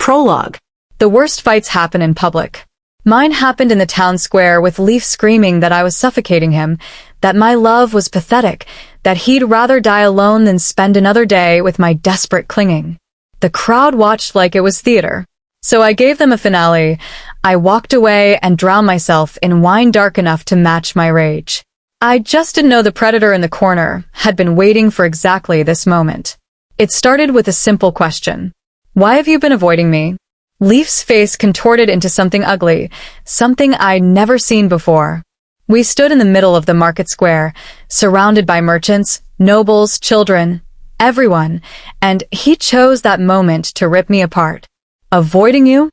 Prologue. The worst fights happen in public. Mine happened in the town square with Leif screaming that I was suffocating him, that my love was pathetic, that he'd rather die alone than spend another day with my desperate clinging. The crowd watched like it was theater. So I gave them a finale. I walked away and drowned myself in wine dark enough to match my rage. I just didn't know the predator in the corner had been waiting for exactly this moment. It started with a simple question. Why have you been avoiding me? Leif's face contorted into something ugly, something I'd never seen before. We stood in the middle of the market square, surrounded by merchants, nobles, children, everyone, and he chose that moment to rip me apart. Avoiding you?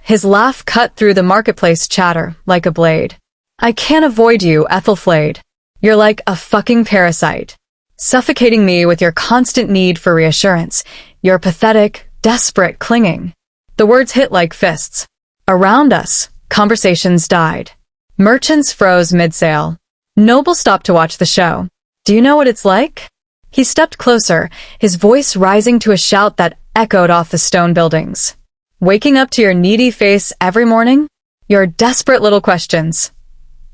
His laugh cut through the marketplace chatter like a blade. I can't avoid you, Ethelflaed. You're like a fucking parasite. Suffocating me with your constant need for reassurance, your pathetic, desperate clinging. The words hit like fists. Around us, conversations died. Merchants froze mid-sale. Nobles stopped to watch the show. Do you know what it's like? He stepped closer, his voice rising to a shout that echoed off the stone buildings. Waking up to your needy face every morning? Your desperate little questions.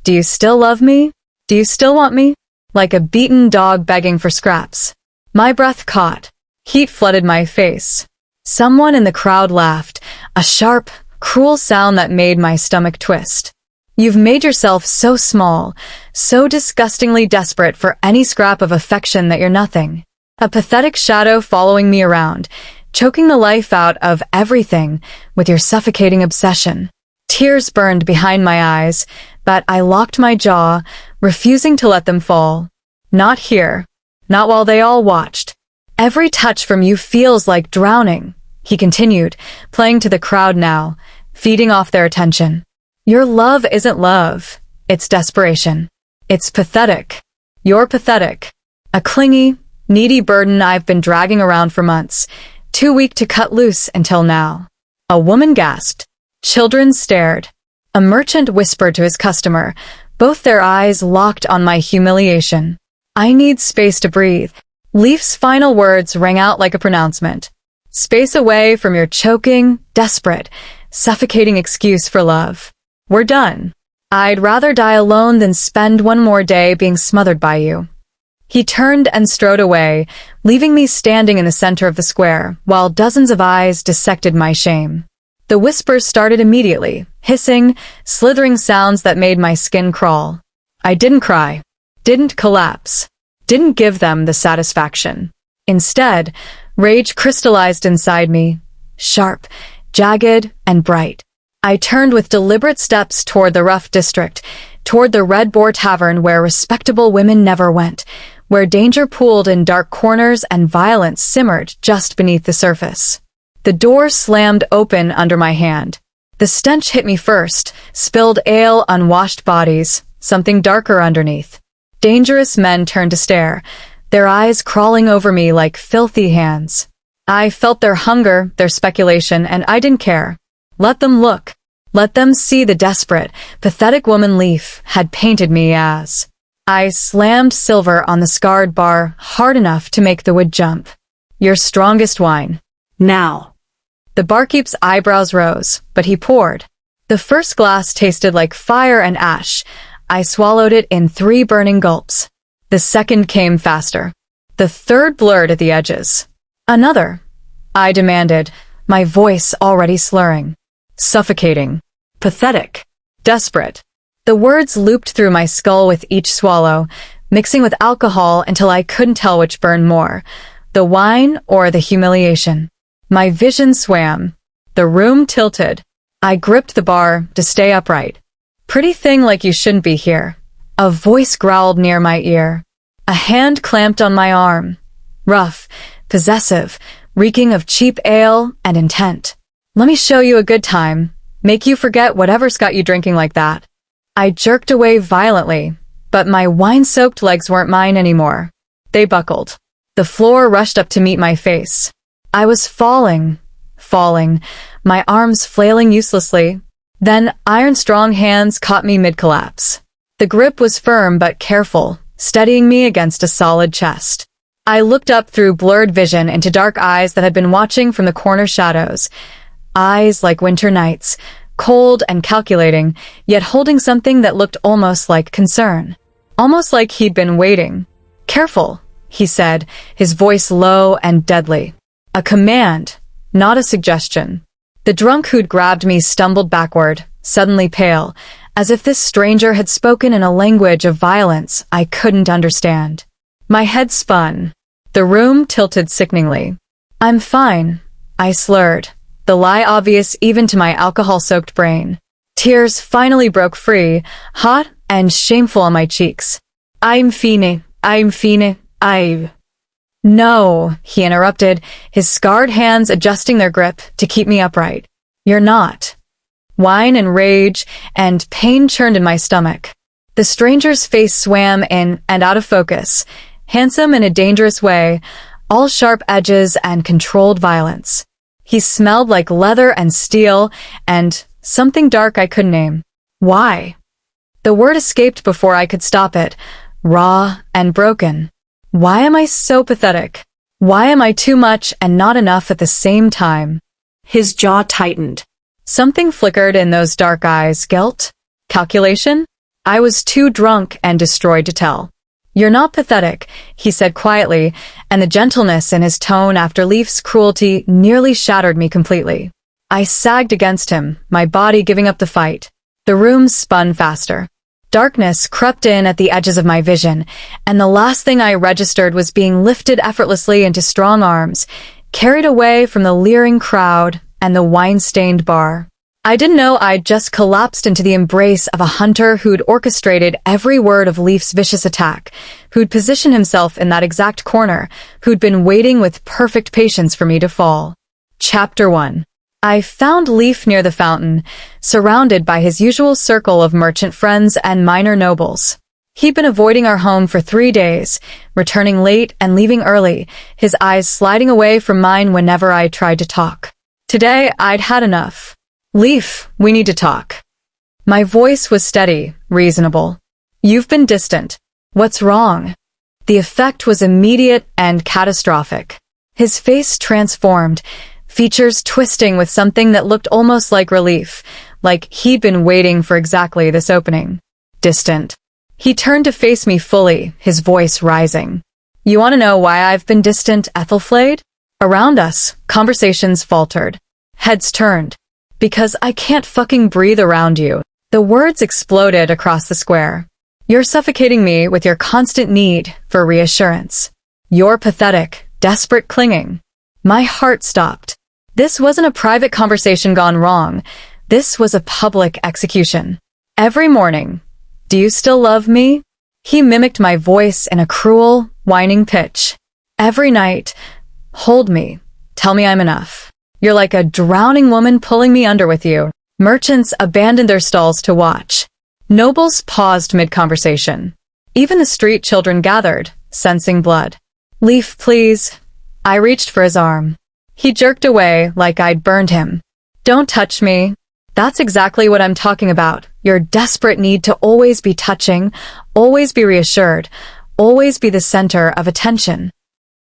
Do you still love me? Do you still want me? Like a beaten dog begging for scraps. My breath caught. Heat flooded my face. Someone in the crowd laughed, a sharp, cruel sound that made my stomach twist. You've made yourself so small, so disgustingly desperate for any scrap of affection that you're nothing. A pathetic shadow following me around, choking the life out of everything with your suffocating obsession. Tears burned behind my eyes, but I locked my jaw, refusing to let them fall. Not here. Not while they all watched. Every touch from you feels like drowning, he continued, playing to the crowd now, feeding off their attention. Your love isn't love. It's desperation. It's pathetic. You're pathetic. A clingy, needy burden I've been dragging around for months, too weak to cut loose until now. A woman gasped. Children stared. A merchant whispered to his customer, both their eyes locked on my humiliation. I need space to breathe. Leif's final words rang out like a pronouncement. Space away from your choking, desperate, suffocating excuse for love. We're done. I'd rather die alone than spend one more day being smothered by you. He turned and strode away, leaving me standing in the center of the square, while dozens of eyes dissected my shame. The whispers started immediately, hissing, slithering sounds that made my skin crawl. I didn't cry, didn't collapse, didn't give them the satisfaction. Instead, rage crystallized inside me, sharp, jagged, and bright. I turned with deliberate steps toward the rough district, toward the Red Boar Tavern where respectable women never went, where danger pooled in dark corners and violence simmered just beneath the surface. The door slammed open under my hand. The stench hit me first, spilled ale, unwashed bodies, something darker underneath. Dangerous men turned to stare, their eyes crawling over me like filthy hands. I felt their hunger, their speculation, and I didn't care. Let them look. Let them see the desperate, pathetic woman Leif had painted me as. I slammed silver on the scarred bar hard enough to make the wood jump. Your strongest wine. Now. The barkeep's eyebrows rose, but he poured. The first glass tasted like fire and ash. I swallowed it in 3 burning gulps. The second came faster. The third blurred at the edges. Another. I demanded, my voice already slurring. Suffocating. Pathetic. Desperate. The words looped through my skull with each swallow, mixing with alcohol until I couldn't tell which burned more, the wine or the humiliation. My vision swam. The room tilted. I gripped the bar to stay upright. Pretty thing like you shouldn't be here. A voice growled near my ear. A hand clamped on my arm. Rough, possessive, reeking of cheap ale and intent. Let me show you a good time. Make you forget whatever's got you drinking like that. I jerked away violently, but my wine-soaked legs weren't mine anymore. They buckled. The floor rushed up to meet my face. I was falling, my arms flailing uselessly. Then iron-strong hands caught me mid-collapse. The grip was firm but careful, steadying me against a solid chest. I looked up through blurred vision into dark eyes that had been watching from the corner shadows. eyes like winter nights, cold and calculating, yet holding something that looked almost like concern. Almost like he'd been waiting. "Careful," he said, his voice low and deadly. A command, not a suggestion. The drunk who'd grabbed me stumbled backward, suddenly pale, as if this stranger had spoken in a language of violence I couldn't understand. My head spun. The room tilted sickeningly. "I'm fine," I slurred, the lie obvious even to my alcohol-soaked brain. Tears finally broke free, hot and shameful on my cheeks. I'm fine. No," he interrupted, his scarred hands adjusting their grip to keep me upright. "You're not." Wine and rage and pain churned in my stomach. The stranger's face swam in and out of focus, handsome in a dangerous way, all sharp edges and controlled violence. He smelled like leather and steel and something dark I couldn't name. Why? The word escaped before I could stop it, raw and broken. Why am I so pathetic? Why am I too much and not enough at the same time? His jaw tightened. Something flickered in those dark eyes. Guilt? Calculation? I was too drunk and destroyed to tell. "You're not pathetic," he said quietly, and the gentleness in his tone after Leif's cruelty nearly shattered me completely. I sagged against him, my body giving up the fight. The room spun faster. Darkness crept in at the edges of my vision, and the last thing I registered was being lifted effortlessly into strong arms, carried away from the leering crowd and the wine-stained bar. I didn't know I'd just collapsed into the embrace of a hunter who'd orchestrated every word of Leif's vicious attack, who'd positioned himself in that exact corner, who'd been waiting with perfect patience for me to fall. Chapter 1. I found Leif near the fountain, surrounded by his usual circle of merchant friends and minor nobles. He'd been avoiding our home for 3 days, returning late and leaving early, his eyes sliding away from mine whenever I tried to talk. Today, I'd had enough. "Leif, we need to talk." My voice was steady, reasonable. "You've been distant. What's wrong?" The effect was immediate and catastrophic. His face transformed, features twisting with something that looked almost like relief, like he'd been waiting for exactly this opening. Distant. He turned to face me fully, his voice rising. "You want to know why I've been distant, Ethelflaed?" Around us, conversations faltered. Heads turned. "Because I can't fucking breathe around you." The words exploded across the square. "You're suffocating me with your constant need for reassurance. Your pathetic, desperate clinging." My heart stopped. This wasn't a private conversation gone wrong. This was a public execution. Every morning, "Do you still love me?" He mimicked my voice in a cruel, whining pitch. Every night, "Hold me. Tell me I'm enough. You're like a drowning woman pulling me under with you." Merchants abandoned their stalls to watch. Nobles paused mid-conversation. Even the street children gathered, sensing blood. "Leif, please." I reached for his arm. He jerked away like I'd burned him. "Don't touch me." That's exactly what I'm talking about. Your desperate need to always be touching, always be reassured, always be the center of attention.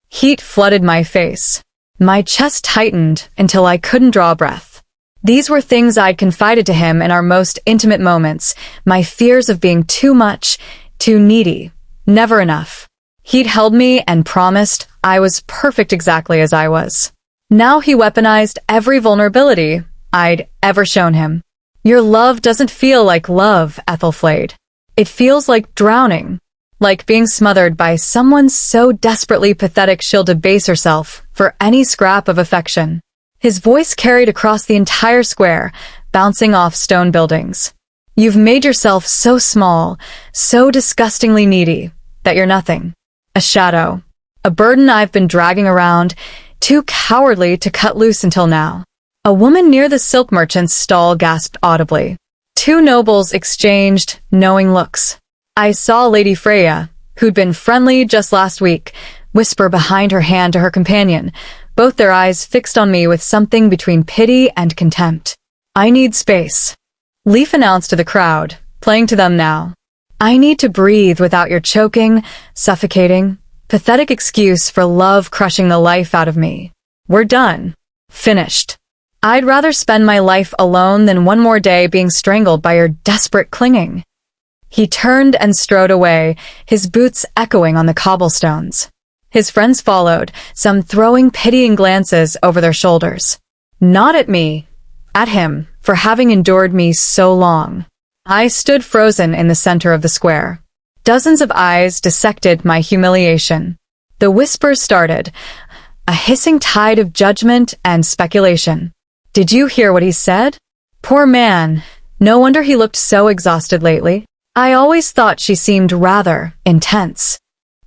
Heat flooded my face. My chest tightened until I couldn't draw a breath. These were things I'd confided to him in our most intimate moments, my fears of being too much, too needy, never enough. He'd held me and promised I was perfect exactly as I was. Now he weaponized every vulnerability I'd ever shown him. "Your love doesn't feel like love, Ethelflaed. It feels like drowning, like being smothered by someone so desperately pathetic she'll debase herself for any scrap of affection." His voice carried across the entire square, bouncing off stone buildings. "You've made yourself so small, so disgustingly needy, that you're nothing. A shadow. A burden I've been dragging around, too cowardly to cut loose until now." A woman near the silk merchant's stall gasped audibly. 2 nobles exchanged knowing looks. I saw Lady Freya, who'd been friendly just last week, whisper behind her hand to her companion, both their eyes fixed on me with something between pity and contempt. "I need space," Leif announced to the crowd, playing to them now. "I need to breathe without your choking, suffocating, pathetic excuse for love crushing the life out of me. We're done. Finished." I'd rather spend my life alone than one more day being strangled by your desperate clinging. He turned and strode away, his boots echoing on the cobblestones. His friends followed, some throwing pitying glances over their shoulders. Not at me, at him, for having endured me so long. I stood frozen in the center of the square. Dozens of eyes dissected my humiliation. The whispers started, a hissing tide of judgment and speculation. Did you hear what he said? Poor man. No wonder he looked so exhausted lately. I always thought she seemed rather intense.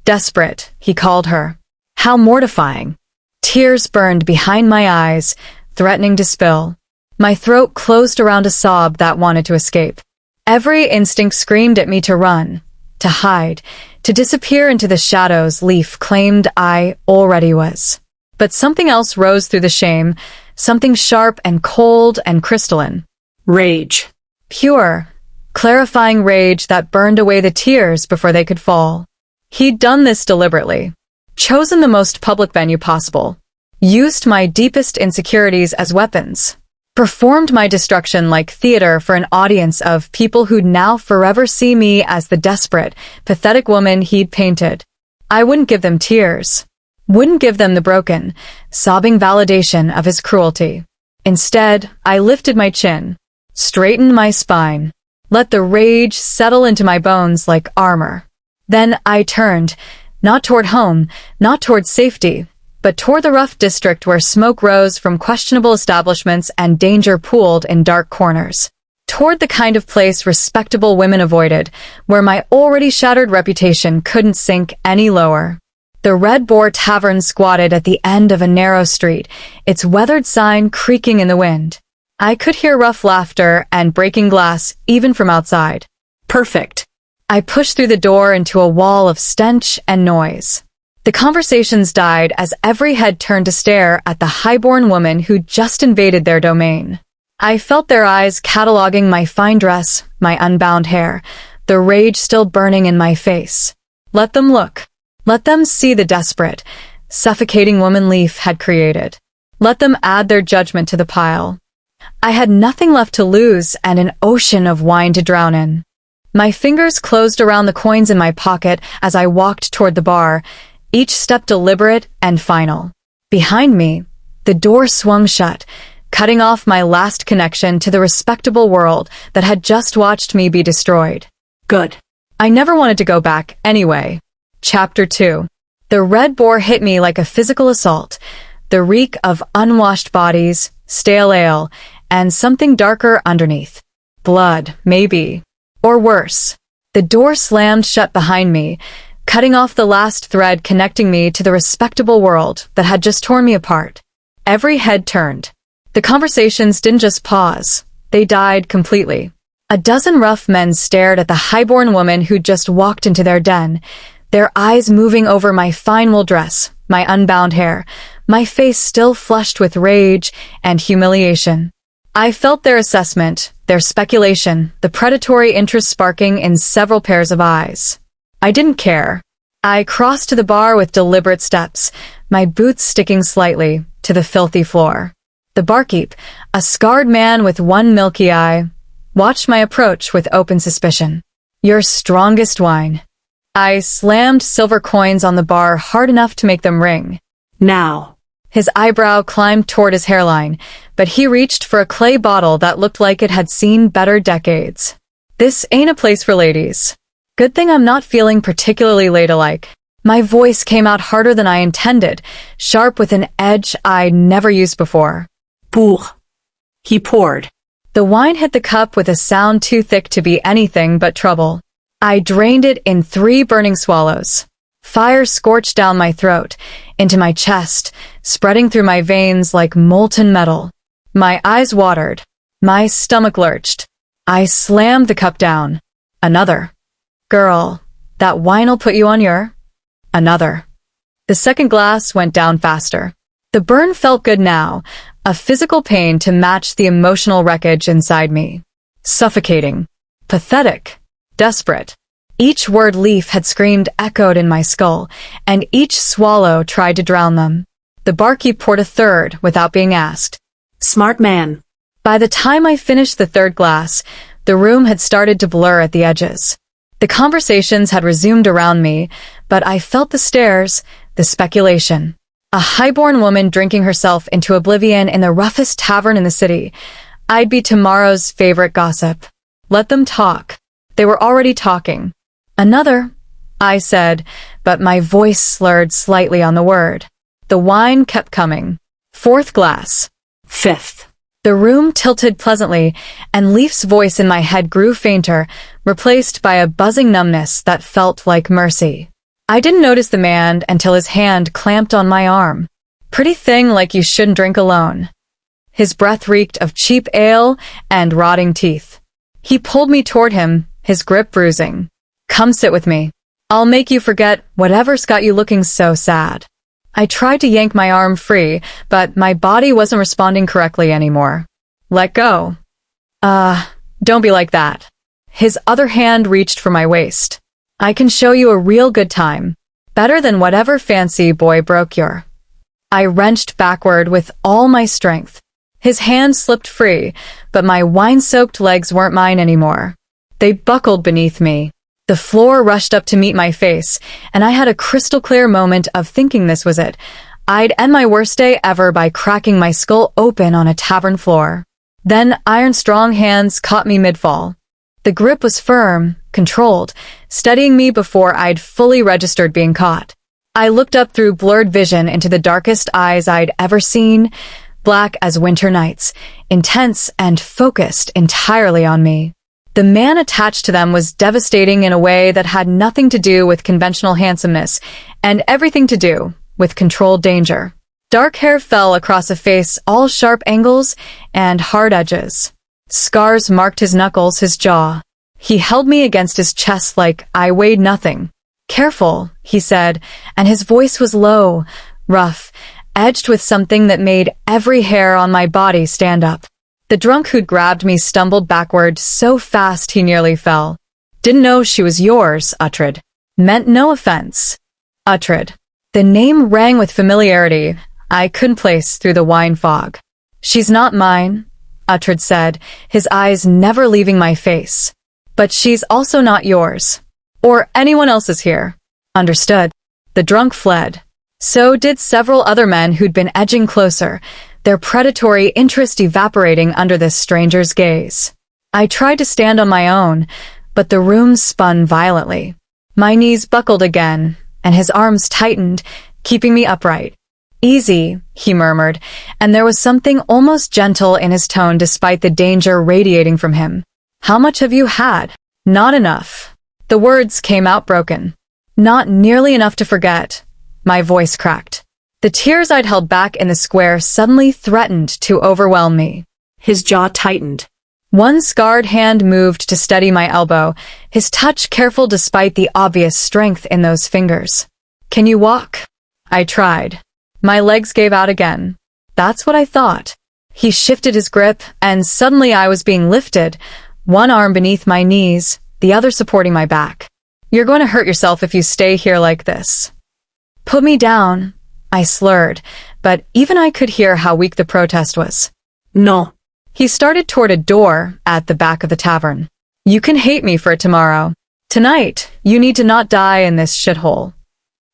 Desperate, he called her. How mortifying. Tears burned behind my eyes, threatening to spill. My throat closed around a sob that wanted to escape. Every instinct screamed at me to run, to hide, to disappear into the shadows Leif claimed I already was. But something else rose through the shame, something sharp and cold and crystalline. Rage. Pure, clarifying rage that burned away the tears before they could fall. He'd done this deliberately. Chosen the most public venue possible. Used my deepest insecurities as weapons. Performed my destruction like theater for an audience of people who'd now forever see me as the desperate, pathetic woman he'd painted. I wouldn't give them tears. Wouldn't give them the broken, sobbing validation of his cruelty. Instead, I lifted my chin, straightened my spine, let the rage settle into my bones like armor. Then I turned, not toward home, not toward safety, but toward the rough district where smoke rose from questionable establishments and danger pooled in dark corners. Toward the kind of place respectable women avoided, where my already shattered reputation couldn't sink any lower. The Red Boar Tavern squatted at the end of a narrow street, its weathered sign creaking in the wind. I could hear rough laughter and breaking glass even from outside. Perfect. I pushed through the door into a wall of stench and noise. The conversations died as every head turned to stare at the highborn woman who just invaded their domain. I felt their eyes cataloging my fine dress, my unbound hair, the rage still burning in my face. Let them look. Let them see the desperate, suffocating woman Leif had created. Let them add their judgment to the pile. I had nothing left to lose and an ocean of wine to drown in. My fingers closed around the coins in my pocket as I walked toward the bar, each step deliberate and final. Behind me, the door swung shut, cutting off my last connection to the respectable world that had just watched me be destroyed. Good. I never wanted to go back anyway. Chapter 2. The Red Boar hit me like a physical assault, the reek of unwashed bodies, stale ale, and something darker underneath. Blood, maybe. Or worse. The door slammed shut behind me, cutting off the last thread connecting me to the respectable world that had just torn me apart. Every head turned. The conversations didn't just pause, they died completely. A dozen rough men stared at the highborn woman who'd just walked into their den, their eyes moving over my fine wool dress, my unbound hair, my face still flushed with rage and humiliation. I felt their assessment, their speculation, the predatory interest sparking in several pairs of eyes. I didn't care. I crossed to the bar with deliberate steps, my boots sticking slightly to the filthy floor. The barkeep, a scarred man with one milky eye, watched my approach with open suspicion. Your strongest wine. I slammed silver coins on the bar hard enough to make them ring. Now. His eyebrow climbed toward his hairline, but he reached for a clay bottle that looked like it had seen better decades. This ain't a place for ladies. Good thing I'm not feeling particularly ladylike. My voice came out harder than I intended, sharp with an edge I'd never used before. Pour. He poured. The wine hit the cup with a sound too thick to be anything but trouble. I drained it in 3 burning swallows. Fire scorched down my throat, into my chest, spreading through my veins like molten metal. My eyes watered. My stomach lurched. I slammed the cup down. Another. Girl, that wine'll put you on your... Another. The second glass went down faster. The burn felt good now, a physical pain to match the emotional wreckage inside me. Suffocating. Pathetic. Desperate. Each word Leif had screamed echoed in my skull, and each swallow tried to drown them. The barkeep poured a third without being asked. Smart man. By the time I finished the third glass, the room had started to blur at the edges. The conversations had resumed around me, but I felt the stares, the speculation. A highborn woman drinking herself into oblivion in the roughest tavern in the city. I'd be tomorrow's favorite gossip. Let them talk. They were already talking. Another, I said, but my voice slurred slightly on the word. The wine kept coming. Fourth glass. Fifth. The room tilted pleasantly, and Leif's voice in my head grew fainter, replaced by a buzzing numbness that felt like mercy. I didn't notice the man until his hand clamped on my arm. Pretty thing like you shouldn't drink alone. His breath reeked of cheap ale and rotting teeth. He pulled me toward him, his grip bruising. Come sit with me. I'll make you forget whatever's got you looking so sad. I tried to yank my arm free, but my body wasn't responding correctly anymore. Let go. Don't be like that. His other hand reached for my waist. I can show you a real good time. Better than whatever fancy boy broke your. I wrenched backward with all my strength. His hand slipped free, but my wine-soaked legs weren't mine anymore. They buckled beneath me. The floor rushed up to meet my face, and I had a crystal-clear moment of thinking this was it. I'd end my worst day ever by cracking my skull open on a tavern floor. Then iron-strong hands caught me mid-fall. The grip was firm, controlled, steadying me before I'd fully registered being caught. I looked up through blurred vision into the darkest eyes I'd ever seen, black as winter nights, intense and focused entirely on me. The man attached to them was devastating in a way that had nothing to do with conventional handsomeness, and everything to do with controlled danger. Dark hair fell across a face all sharp angles and hard edges. Scars marked his knuckles, his jaw. He held me against his chest like I weighed nothing. Careful, he said, and his voice was low, rough, edged with something that made every hair on my body stand up. The drunk who'd grabbed me stumbled backward so fast he nearly fell. Didn't know she was yours, Uhtred. Meant no offense. Uhtred. The name rang with familiarity I couldn't place through the wine fog. She's not mine, Uhtred said, his eyes never leaving my face. But she's also not yours. Or anyone else's here. Understood. The drunk fled. So did several other men who'd been edging closer, their predatory interest evaporating under this stranger's gaze. I tried to stand on my own, but the room spun violently. My knees buckled again, and his arms tightened, keeping me upright. Easy, he murmured, and there was something almost gentle in his tone despite the danger radiating from him. How much have you had? Not enough. The words came out broken. Not nearly enough to forget. My voice cracked. The tears I'd held back in the square suddenly threatened to overwhelm me. His jaw tightened. One scarred hand moved to steady my elbow, his touch careful despite the obvious strength in those fingers. Can you walk? I tried. My legs gave out again. That's what I thought. He shifted his grip, and suddenly I was being lifted, one arm beneath my knees, the other supporting my back. You're going to hurt yourself if you stay here like this. Put me down, I slurred, but even I could hear how weak the protest was. No. He started toward a door at the back of the tavern. You can hate me for it tomorrow. Tonight, you need to not die in this shithole.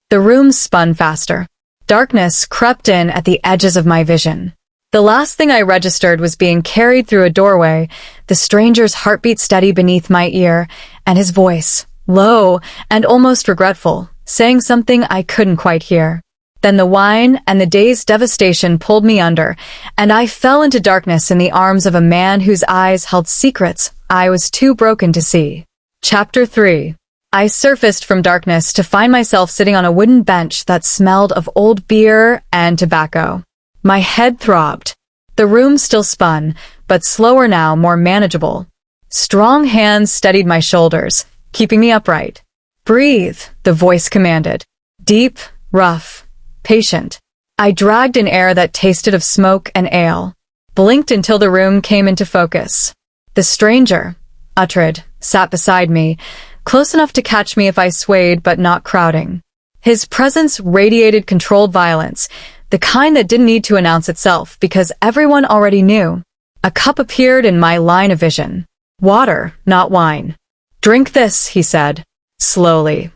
The room spun faster. Darkness crept in at the edges of my vision. The last thing I registered was being carried through a doorway, the stranger's heartbeat steady beneath my ear, and his voice, low and almost regretful, saying something I couldn't quite hear. Then the wine and the day's devastation pulled me under, and I fell into darkness in the arms of a man whose eyes held secrets I was too broken to see. Chapter 3. I surfaced from darkness to find myself sitting on a wooden bench that smelled of old beer and tobacco. My head throbbed. The room still spun, but slower now, more manageable. Strong hands steadied my shoulders, keeping me upright. Breathe, the voice commanded. Deep, rough, patient. I dragged in air that tasted of smoke and ale. Blinked until the room came into focus. The stranger, Uhtred, sat beside me, close enough to catch me if I swayed but not crowding. His presence radiated controlled violence, the kind that didn't need to announce itself because everyone already knew. A cup appeared in my line of vision. Water, not wine. "Drink this," he said, slowly.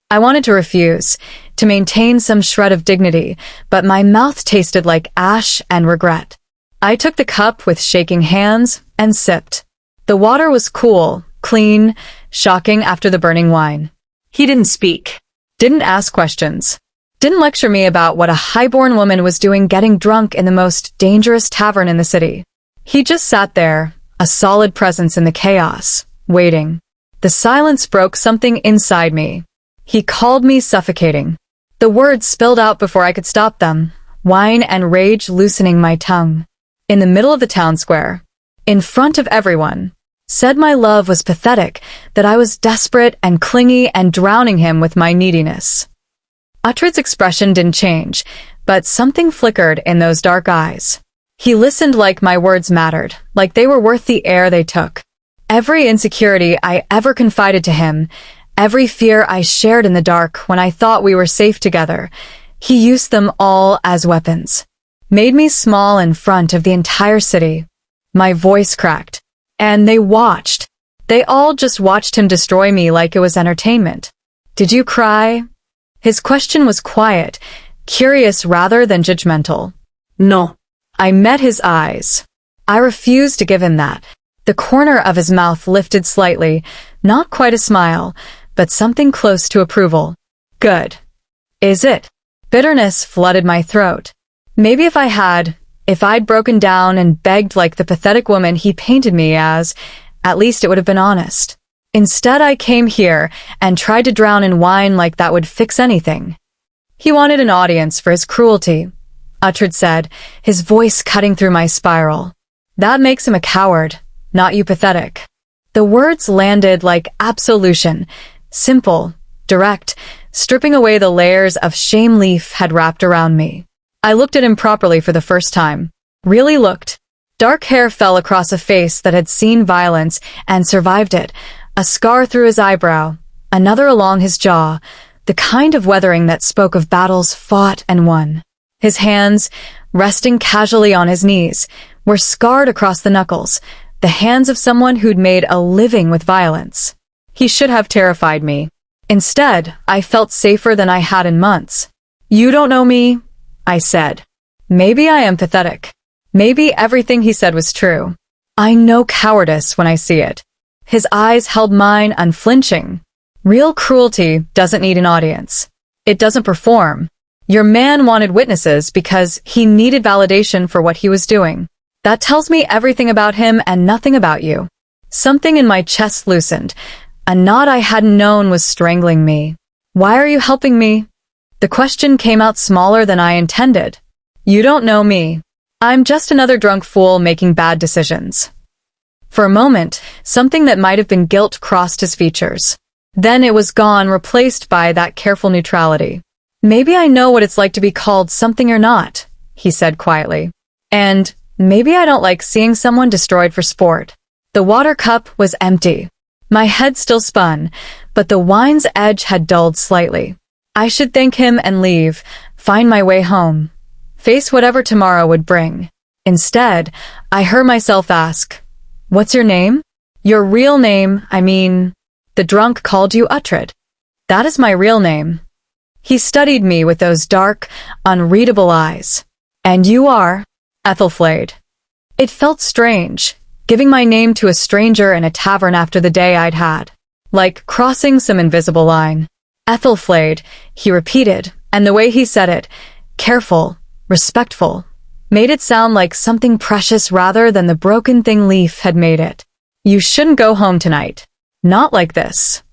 I wanted to refuse, to maintain some shred of dignity, but my mouth tasted like ash and regret. I took the cup with shaking hands and sipped. The water was cool, clean, shocking after the burning wine. He didn't speak. Didn't ask questions. Didn't lecture me about what a highborn woman was doing getting drunk in the most dangerous tavern in the city. He just sat there, a solid presence in the chaos, waiting. The silence broke something inside me. He called me suffocating. The words spilled out before I could stop them, wine and rage loosening my tongue. In the middle of the town square, in front of everyone, said my love was pathetic, that I was desperate and clingy and drowning him with my neediness. Uhtred's expression didn't change, but something flickered in those dark eyes. He listened like my words mattered, like they were worth the air they took. Every insecurity I ever confided to him, every fear I shared in the dark when I thought we were safe together, he used them all as weapons. Made me small in front of the entire city. My voice cracked. And they watched. They all just watched him destroy me like it was entertainment. "Did you cry?" His question was quiet, curious rather than judgmental. No. I met his eyes. I refused to give him that. The corner of his mouth lifted slightly, not quite a smile, but something close to approval. "Good. Is it?" Bitterness flooded my throat. Maybe if I'd broken down and begged like the pathetic woman he painted me as, at least it would have been honest. Instead, I came here and tried to drown in wine like that would fix anything. He wanted an audience for his cruelty, Uhtred said, his voice cutting through my spiral. "That makes him a coward, not you pathetic." The words landed like absolution, simple, direct, stripping away the layers of shame Leif had wrapped around me. I looked at him properly for the first time. Really looked. Dark hair fell across a face that had seen violence and survived it, a scar through his eyebrow, another along his jaw, the kind of weathering that spoke of battles fought and won. His hands, resting casually on his knees, were scarred across the knuckles, the hands of someone who'd made a living with violence. He should have terrified me. Instead, I felt safer than I had in months. "You don't know me," I said. Maybe I am pathetic. Maybe everything he said was true. I know cowardice when I see it. His eyes held mine unflinching. Real cruelty doesn't need an audience. It doesn't perform. Your man wanted witnesses because he needed validation for what he was doing. That tells me everything about him and nothing about you. Something in my chest loosened. A knot I hadn't known was strangling me. "Why are you helping me?" The question came out smaller than I intended. "You don't know me. I'm just another drunk fool making bad decisions." For a moment, something that might have been guilt crossed his features. Then it was gone, replaced by that careful neutrality. "Maybe I know what it's like to be called something you're not," he said quietly. "And maybe I don't like seeing someone destroyed for sport." The water cup was empty. My head still spun, but the wine's edge had dulled slightly. I should thank him and leave, find my way home, face whatever tomorrow would bring. Instead, I heard myself ask, "What's your name?" "Your real name, I mean." "The drunk called you Uhtred." "That is my real name." He studied me with those dark, unreadable eyes. "And you are?" "Ethelflaed." It felt strange, giving my name to a stranger in a tavern after the day I'd had. Like crossing some invisible line. "Ethelflaed," he repeated, and the way he said it, careful, respectful, made it sound like something precious rather than the broken thing Leif had made it. "You shouldn't go home tonight. Not like this."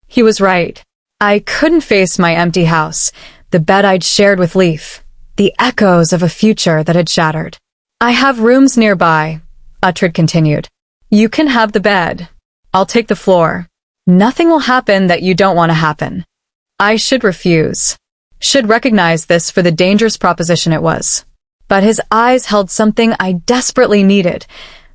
He was right. I couldn't face my empty house, the bed I'd shared with Leif, the echoes of a future that had shattered. "I have rooms nearby," Uhtred continued. "You can have the bed. I'll take the floor. Nothing will happen that you don't want to happen." I should refuse. Should recognize this for the dangerous proposition it was. But his eyes held something I desperately needed,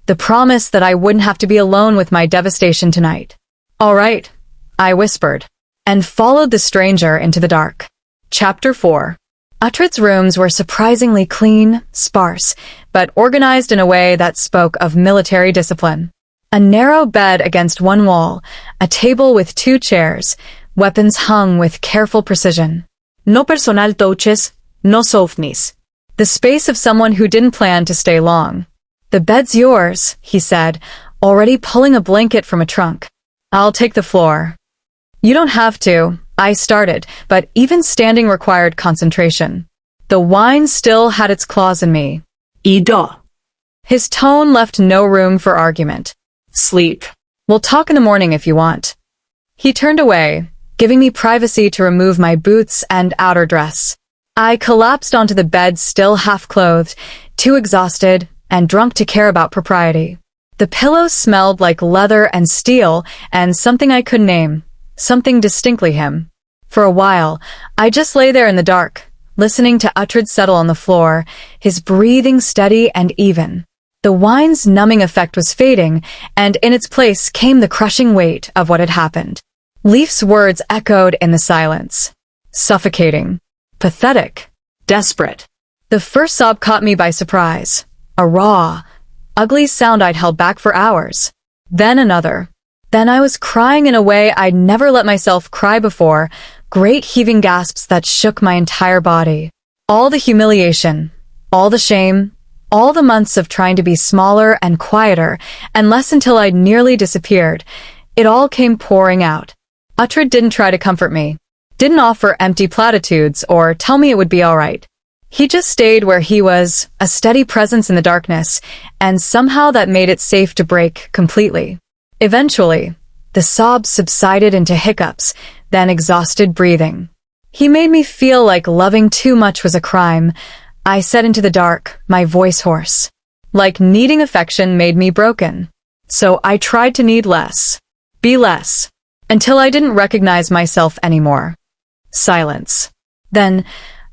the promise that I wouldn't have to be alone with my devastation tonight. "All right," I whispered, and followed the stranger into the dark. Chapter 4. Uhtred's rooms were surprisingly clean, sparse, but organized in a way that spoke of military discipline. A narrow bed against one wall, a table with 2 chairs, weapons hung with careful precision. No personal touches, no souvenirs. The space of someone who didn't plan to stay long. "The bed's yours," he said, already pulling a blanket from a trunk. "I'll take the floor." "You don't have to," I started, but even standing required concentration. The wine still had its claws in me. Ido. His tone left no room for argument. Sleep. "We'll talk in the morning if you want." He turned away, giving me privacy to remove my boots and outer dress. I collapsed onto the bed still half-clothed, too exhausted and drunk to care about propriety. The pillows smelled like leather and steel and something I couldn't name, something distinctly him. For a while, I just lay there in the dark, listening to Uhtred settle on the floor, his breathing steady and even. The wine's numbing effect was fading, and in its place came the crushing weight of what had happened. Leif's words echoed in the silence. Suffocating. Pathetic. Desperate. The first sob caught me by surprise. A raw, ugly sound I'd held back for hours. Then another. Then I was crying in a way I'd never let myself cry before, great heaving gasps that shook my entire body. All the humiliation, all the shame, all the months of trying to be smaller and quieter, and less until I'd nearly disappeared, it all came pouring out. Uhtred didn't try to comfort me, didn't offer empty platitudes or tell me it would be all right. He just stayed where he was, a steady presence in the darkness, and somehow that made it safe to break completely. Eventually, the sobs subsided into hiccups, then exhausted breathing. He made me feel like loving too much was a crime. I said into the dark, my voice hoarse. Like needing affection made me broken. So I tried to need less. Be less. Until I didn't recognize myself anymore. Silence. Then,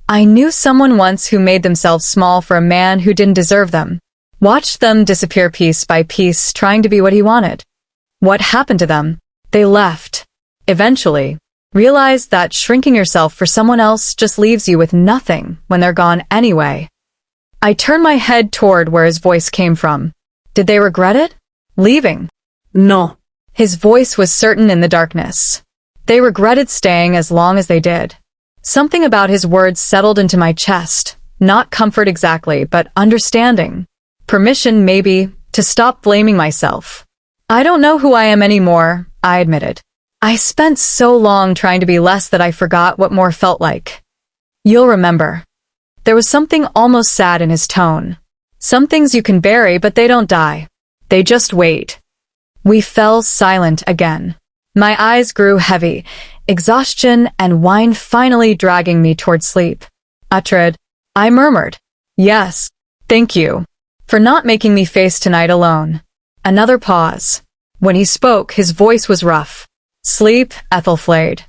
I knew someone once who made themselves small for a man who didn't deserve them. Watched them disappear piece by piece, trying to be what he wanted. What happened to them? They left. Eventually, realized that shrinking yourself for someone else just leaves you with nothing when they're gone anyway. I turned my head toward where his voice came from. Did they regret it? Leaving? No. His voice was certain in the darkness. They regretted staying as long as they did. Something about his words settled into my chest, not comfort exactly, but understanding. Permission, maybe, to stop blaming myself. I don't know who I am anymore, I admitted. I spent so long trying to be less that I forgot what more felt like. You'll remember. There was something almost sad in his tone. Some things you can bury, but they don't die. They just wait. We fell silent again. My eyes grew heavy, exhaustion and wine finally dragging me toward sleep. Uhtred, I murmured. Yes, thank you. For not making me face tonight alone. Another pause. When he spoke, his voice was rough. Sleep, Ethelflaed.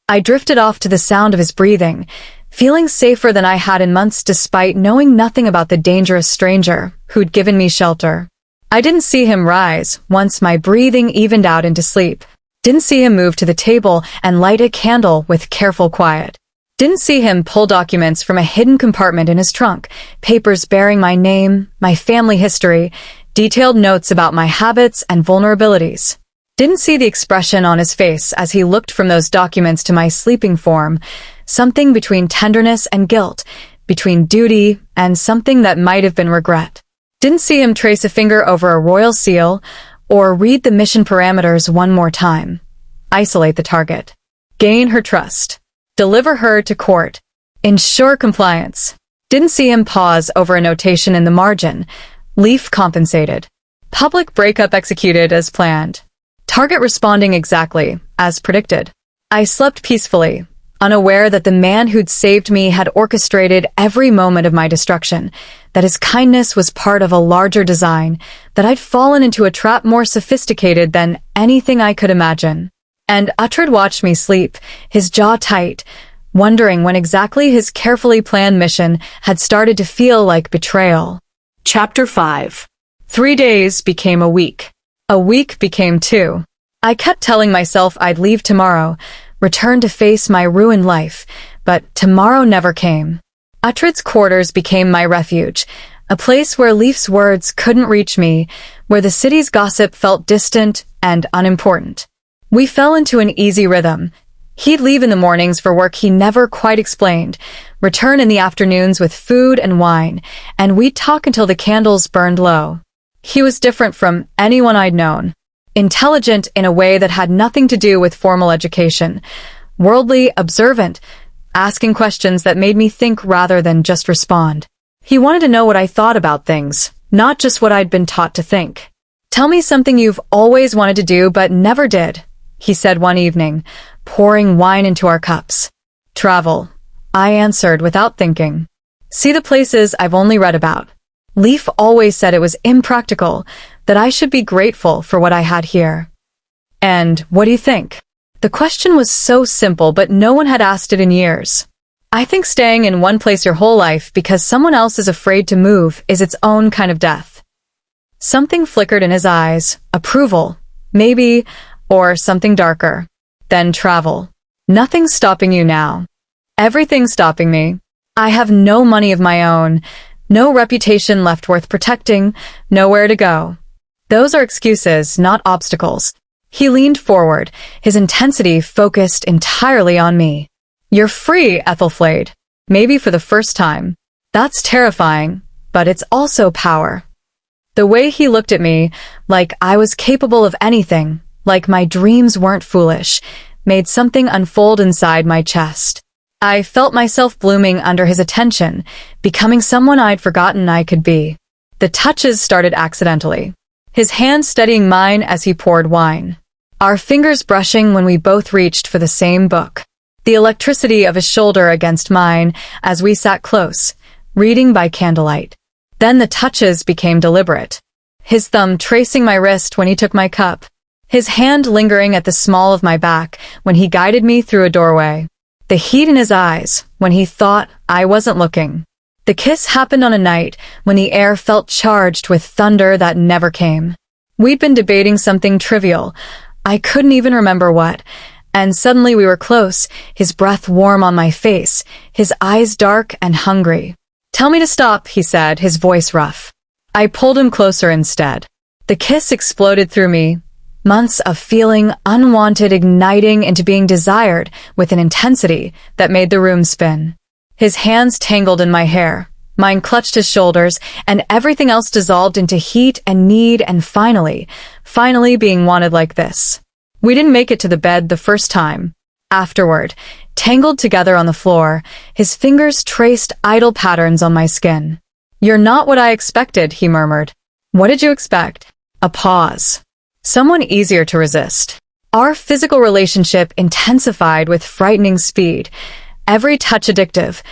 I drifted off to the sound of his breathing, feeling safer than I had in months despite knowing nothing about the dangerous stranger who'd given me shelter. I didn't see him rise once my breathing evened out into sleep. Didn't see him move to the table and light a candle with careful quiet. Didn't see him pull documents from a hidden compartment in his trunk, papers bearing my name, my family history, detailed notes about my habits and vulnerabilities. Didn't see the expression on his face as he looked from those documents to my sleeping form, something between tenderness and guilt, between duty and something that might have been regret. Didn't see him trace a finger over a royal seal or read the mission parameters one more time. Isolate the target. Gain her trust. Deliver her to court. Ensure compliance. Didn't see him pause over a notation in the margin. Leif compensated. Public breakup executed as planned. Target responding exactly as predicted. I slept peacefully, unaware that the man who'd saved me had orchestrated every moment of my destruction, that his kindness was part of a larger design, that I'd fallen into a trap more sophisticated than anything I could imagine. And Uhtred watched me sleep, his jaw tight, wondering when exactly his carefully planned mission had started to feel like betrayal. Chapter 5. 3 days became a week. A week became 2. I kept telling myself I'd leave tomorrow, return to face my ruined life, but tomorrow never came. Uhtred's quarters became my refuge, a place where Leif's words couldn't reach me, where the city's gossip felt distant and unimportant. We fell into an easy rhythm. He'd leave in the mornings for work he never quite explained, return in the afternoons with food and wine, and we'd talk until the candles burned low. He was different from anyone I'd known. Intelligent in a way that had nothing to do with formal education. Worldly, observant, asking questions that made me think rather than just respond. He wanted to know what I thought about things, not just what I'd been taught to think. "Tell me something you've always wanted to do but never did," he said one evening, pouring wine into our cups. "Travel," I answered without thinking. "See the places I've only read about." Leif always said it was impractical, that I should be grateful for what I had here. And what do you think? The question was so simple, but no one had asked it in years. I think staying in one place your whole life because someone else is afraid to move is its own kind of death. Something flickered in his eyes, approval, maybe, or something darker. Then travel. Nothing's stopping you now. Everything's stopping me. I have no money of my own, no reputation left worth protecting, nowhere to go. Those are excuses, not obstacles. He leaned forward, his intensity focused entirely on me. "You're free, Ethelflaed. Maybe for the first time. That's terrifying, but it's also power." The way he looked at me, like I was capable of anything, like my dreams weren't foolish, made something unfold inside my chest. I felt myself blooming under his attention, becoming someone I'd forgotten I could be. The touches started accidentally. His hand steadying mine as he poured wine. Our fingers brushing when we both reached for the same book. The electricity of his shoulder against mine as we sat close, reading by candlelight. Then the touches became deliberate. His thumb tracing my wrist when he took my cup. His hand lingering at the small of my back when he guided me through a doorway. The heat in his eyes when he thought I wasn't looking. The kiss happened on a night when the air felt charged with thunder that never came. We'd been debating something trivial. I couldn't even remember what. And suddenly we were close, his breath warm on my face, his eyes dark and hungry. "Tell me to stop," he said, his voice rough. I pulled him closer instead. The kiss exploded through me. Months of feeling unwanted igniting into being desired with an intensity that made the room spin. His hands tangled in my hair, mine clutched his shoulders, and everything else dissolved into heat and need and finally being wanted like this. We didn't make it to the bed the first time. Afterward, tangled together on the floor, his fingers traced idle patterns on my skin. "You're not what I expected," he murmured. "What did you expect?" A pause. Someone easier to resist. Our physical relationship intensified with frightening speed. Every touch addictive,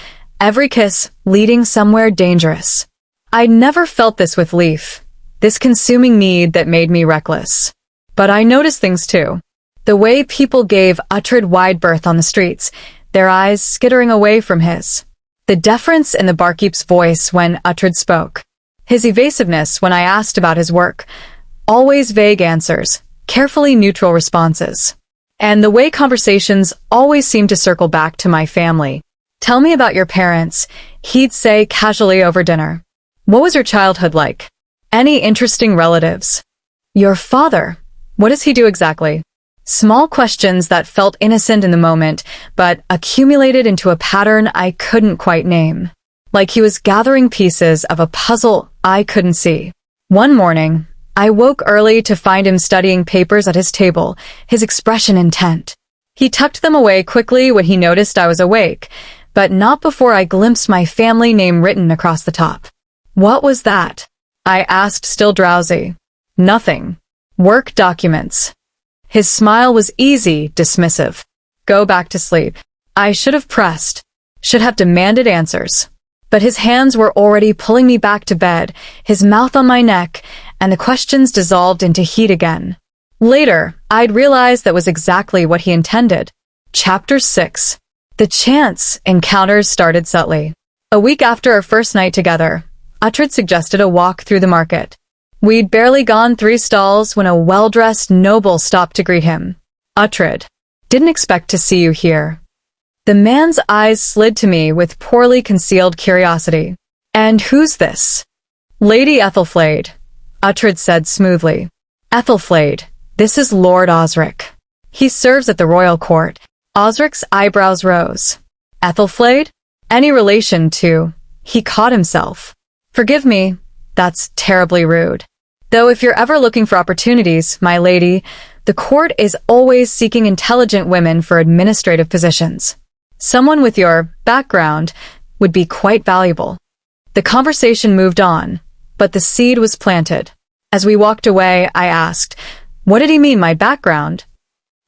every kiss leading somewhere dangerous. I'd never felt this with Leif, this consuming need that made me reckless. But I noticed things too. The way people gave Uhtred wide berth on the streets, their eyes skittering away from his. The deference in the barkeep's voice when Uhtred spoke. His evasiveness when I asked about his work. Always vague answers, carefully neutral responses. And the way conversations always seemed to circle back to my family. "Tell me about your parents," he'd say casually over dinner. "What was your childhood like? Any interesting relatives?" "Your father, what does he do exactly?" Small questions that felt innocent in the moment, but accumulated into a pattern I couldn't quite name. Like he was gathering pieces of a puzzle I couldn't see. One morning, I woke early to find him studying papers at his table, his expression intent. He tucked them away quickly when he noticed I was awake, but not before I glimpsed my family name written across the top. "What was that?" I asked, still drowsy. "Nothing. Work documents." His smile was easy, dismissive. "Go back to sleep." I should have pressed, should have demanded answers. But his hands were already pulling me back to bed, his mouth on my neck, and the questions dissolved into heat again. Later, I'd realized that was exactly what he intended. Chapter 6. The chance encounters started subtly. A week after our first night together, Uhtred suggested a walk through the market. We'd barely gone 3 stalls when a well-dressed noble stopped to greet him. "Uhtred, didn't expect to see you here." The man's eyes slid to me with poorly concealed curiosity. And who's this? Lady Ethelflaed, Uhtred said smoothly. Ethelflaed, this is Lord Osric. He serves at the royal court. Osric's eyebrows rose. Ethelflaed? Any relation to... He caught himself. Forgive me, that's terribly rude. Though if you're ever looking for opportunities, my lady, the court is always seeking intelligent women for administrative positions. Someone with your background would be quite valuable. The conversation moved on, but the seed was planted. As we walked away, I asked, what did he mean, my background?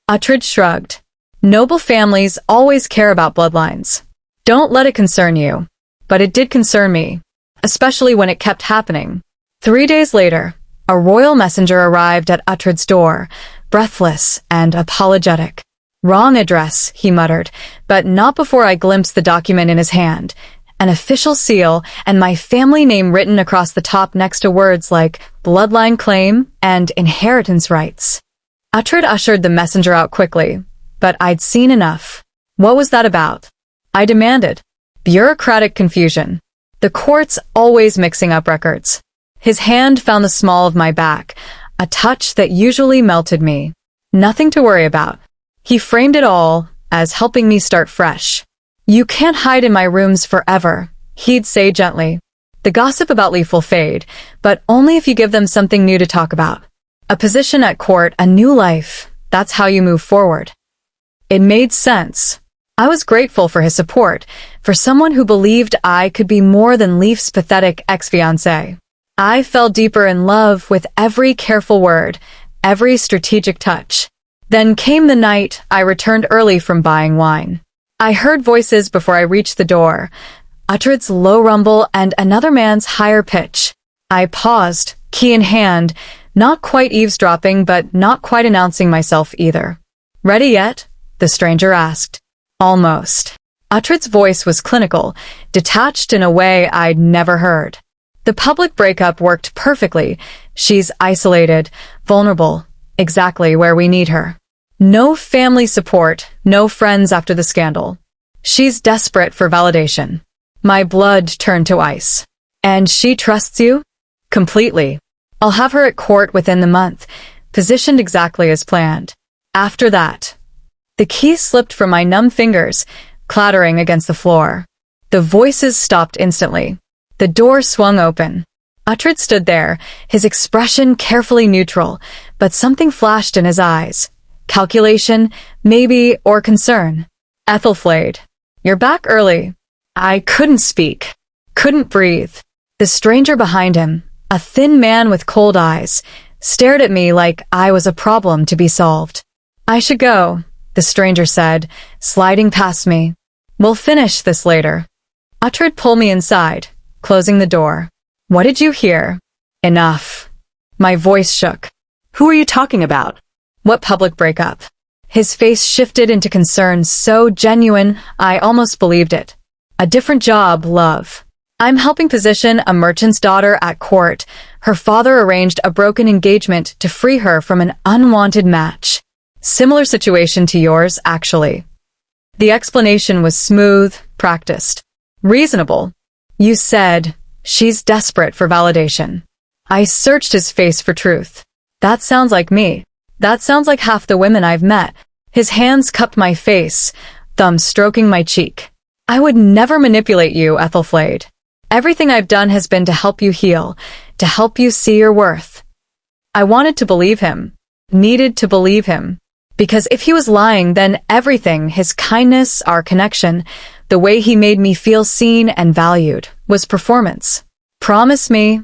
Uhtred shrugged. Noble families always care about bloodlines. Don't let it concern you. But it did concern me, especially when it kept happening. 3 days later, a royal messenger arrived at Uhtred's door, breathless and apologetic. Wrong address, he muttered, but not before I glimpsed the document in his hand. An official seal and my family name written across the top next to words like bloodline claim and inheritance rights. Uhtred ushered the messenger out quickly, but I'd seen enough. What was that about? I demanded. Bureaucratic confusion. The court's always mixing up records. His hand found the small of my back, a touch that usually melted me. Nothing to worry about. He framed it all as helping me start fresh. You can't hide in my rooms forever, he'd say gently. The gossip about Leif will fade, but only if you give them something new to talk about. A position at court, a new life. That's how you move forward. It made sense. I was grateful for his support, for someone who believed I could be more than Leif's pathetic ex-fiancé. I fell deeper in love with every careful word, every strategic touch. Then came the night I returned early from buying wine. I heard voices before I reached the door, Uhtred's low rumble and another man's higher pitch. I paused, key in hand, not quite eavesdropping but not quite announcing myself either. Ready yet? The stranger asked. Almost. Uhtred's voice was clinical, detached in a way I'd never heard. The public breakup worked perfectly. She's isolated, vulnerable, exactly where we need her. No family support, no friends after the scandal. She's desperate for validation. My blood turned to ice. And she trusts you? Completely. I'll have her at court within the month, positioned exactly as planned. After that, the key slipped from my numb fingers, clattering against the floor. The voices stopped instantly. The door swung open. Uhtred stood there, his expression carefully neutral, but something flashed in his eyes. Calculation, maybe, or concern. Ethelflaed, you're back early. I couldn't speak, couldn't breathe. The stranger behind him, a thin man with cold eyes, stared at me like I was a problem to be solved. I should go, the stranger said, sliding past me. We'll finish this later. Uhtred pulled me inside, closing the door. What did you hear? Enough. My voice shook. Who are you talking about? What public breakup? His face shifted into concern so genuine, I almost believed it. A different job, love. I'm helping position a merchant's daughter at court. Her father arranged a broken engagement to free her from an unwanted match. Similar situation to yours, actually. The explanation was smooth, practiced. Reasonable. You said, she's desperate for validation. I searched his face for truth. That sounds like me. That sounds like half the women I've met. His hands cupped my face, thumb stroking my cheek. I would never manipulate you, Ethelflaed. Everything I've done has been to help you heal, to help you see your worth. I wanted to believe him, needed to believe him. Because if he was lying, then everything, his kindness, our connection, the way he made me feel seen and valued, was performance. Promise me,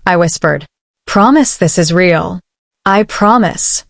I whispered. Promise this is real. I promise.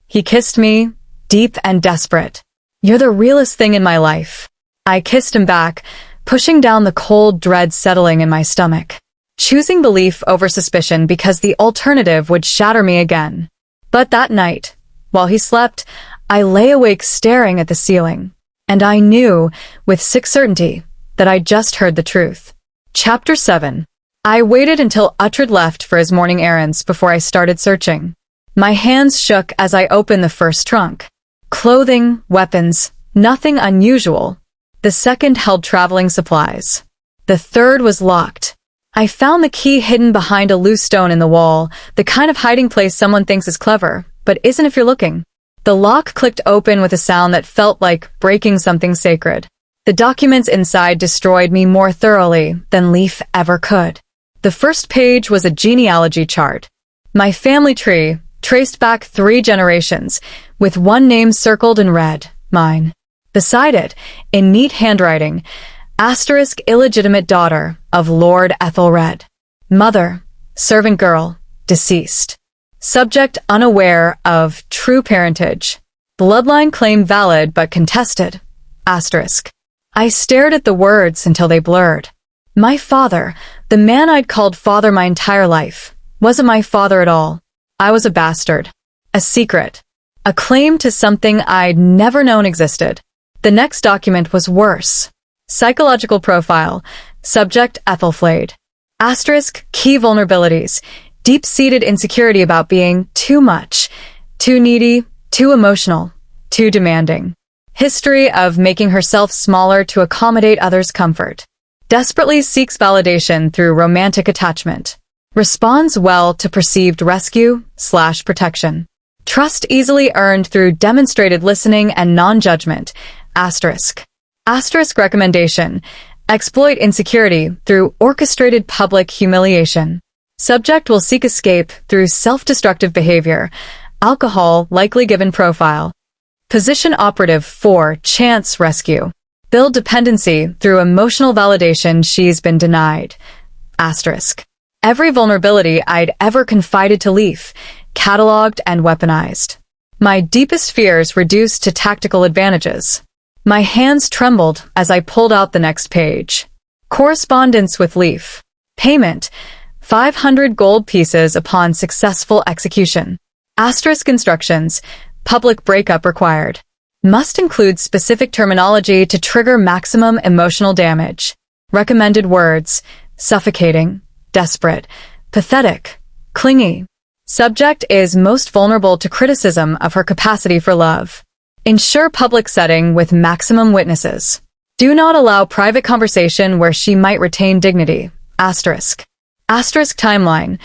He kissed me, deep and desperate. You're the realest thing in my life. I kissed him back, pushing down the cold dread settling in my stomach. Choosing belief over suspicion because the alternative would shatter me again. But that night, while he slept, I lay awake staring at the ceiling. And I knew, with sick certainty, that I'd just heard the truth. Chapter 7. I waited until Uhtred left for his morning errands before I started searching. My hands shook as I opened the first trunk. Clothing, weapons, nothing unusual, The second held traveling supplies. The third was locked. I found the key hidden behind a loose stone in the wall, the kind of hiding place someone thinks is clever, but isn't if you're looking. The lock clicked open with a sound that felt like breaking something sacred. The documents inside destroyed me more thoroughly than Leif ever could. The first page was a genealogy chart. My family tree, traced back 3 generations, with one name circled in red, mine. Beside it, in neat handwriting, asterisk illegitimate daughter of Lord Ethelred. Mother, servant girl, deceased. Subject unaware of true parentage. Bloodline claim valid but contested. Asterisk. I stared at the words until they blurred. My father, the man I'd called father my entire life, wasn't my father at all. I was a bastard. A secret. A claim to something I'd never known existed. The next document was worse. Psychological profile. Subject Ethelflaed. Asterisk key vulnerabilities. Deep-seated insecurity about being too much, too needy, too emotional, too demanding. History of making herself smaller to accommodate others' comfort. Desperately seeks validation through romantic attachment. Responds well to perceived rescue/protection. Trust easily earned through demonstrated listening and non-judgment. Asterisk. Asterisk recommendation. Exploit insecurity through orchestrated public humiliation. Subject will seek escape through self-destructive behavior. Alcohol likely given profile. Position operative for chance rescue. Build dependency through emotional validation she's been denied. Asterisk. Every vulnerability I'd ever confided to Leif, cataloged and weaponized. My deepest fears reduced to tactical advantages. My hands trembled as I pulled out the next page. Correspondence with Leif. Payment. 500 gold pieces upon successful execution. Asterisk instructions. Public breakup required. Must include specific terminology to trigger maximum emotional damage. Recommended words. Suffocating. Desperate. Pathetic. Clingy. Subject is most vulnerable to criticism of her capacity for love. Ensure public setting with maximum witnesses. Do not allow private conversation where she might retain dignity. Asterisk. Asterisk timeline.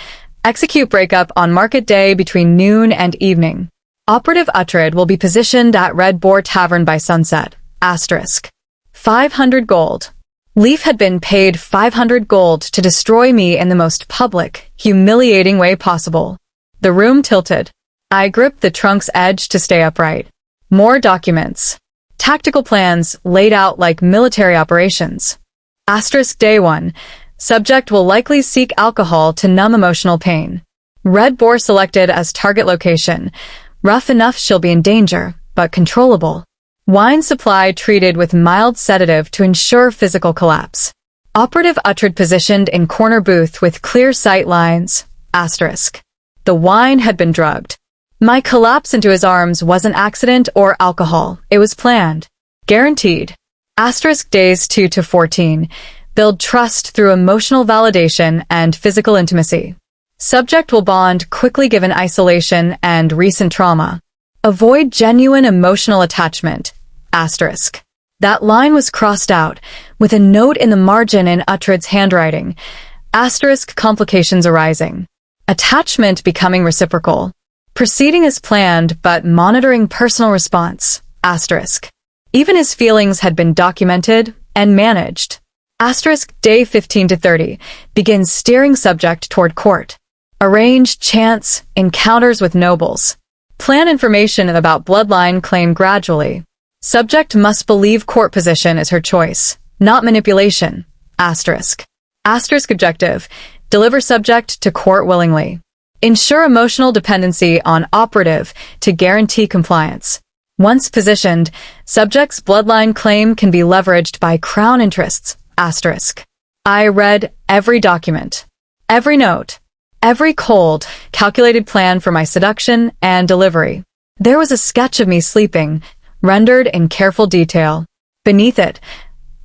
Execute breakup on market day between noon and evening. Operative Uhtred will be positioned at Red Boar Tavern by sunset. Asterisk. 500 gold. Leif had been paid 500 gold to destroy me in the most public, humiliating way possible. The room tilted. I gripped the trunk's edge to stay upright. More documents. Tactical plans laid out like military operations. Asterisk day 1. Subject will likely seek alcohol to numb emotional pain. Red Boar selected as target location. Rough enough she'll be in danger, but controllable. Wine supply treated with mild sedative to ensure physical collapse. Operative Uhtred positioned in corner booth with clear sight lines. Asterisk. The wine had been drugged. My collapse into his arms wasn't accident or alcohol. It was planned. Guaranteed. Asterisk days 2 to 14. Build trust through emotional validation and physical intimacy. Subject will bond quickly given isolation and recent trauma. Avoid genuine emotional attachment. Asterisk. That line was crossed out, with a note in the margin in Uhtred's handwriting. Asterisk complications arising. Attachment becoming reciprocal. Proceeding as planned, but monitoring personal response. Asterisk. Even his feelings had been documented and managed. Asterisk day 15 to 30. Begins steering subject toward court. Arrange chance encounters with nobles. Plan information about bloodline claim gradually. Subject must believe court position is her choice, not manipulation. Asterisk. Asterisk objective. Deliver subject to court willingly. Ensure emotional dependency on operative to guarantee compliance. Once positioned, subject's bloodline claim can be leveraged by crown interests. Asterisk. I read every document, every note, every cold, calculated plan for my seduction and delivery. There was a sketch of me sleeping, rendered in careful detail. Beneath it,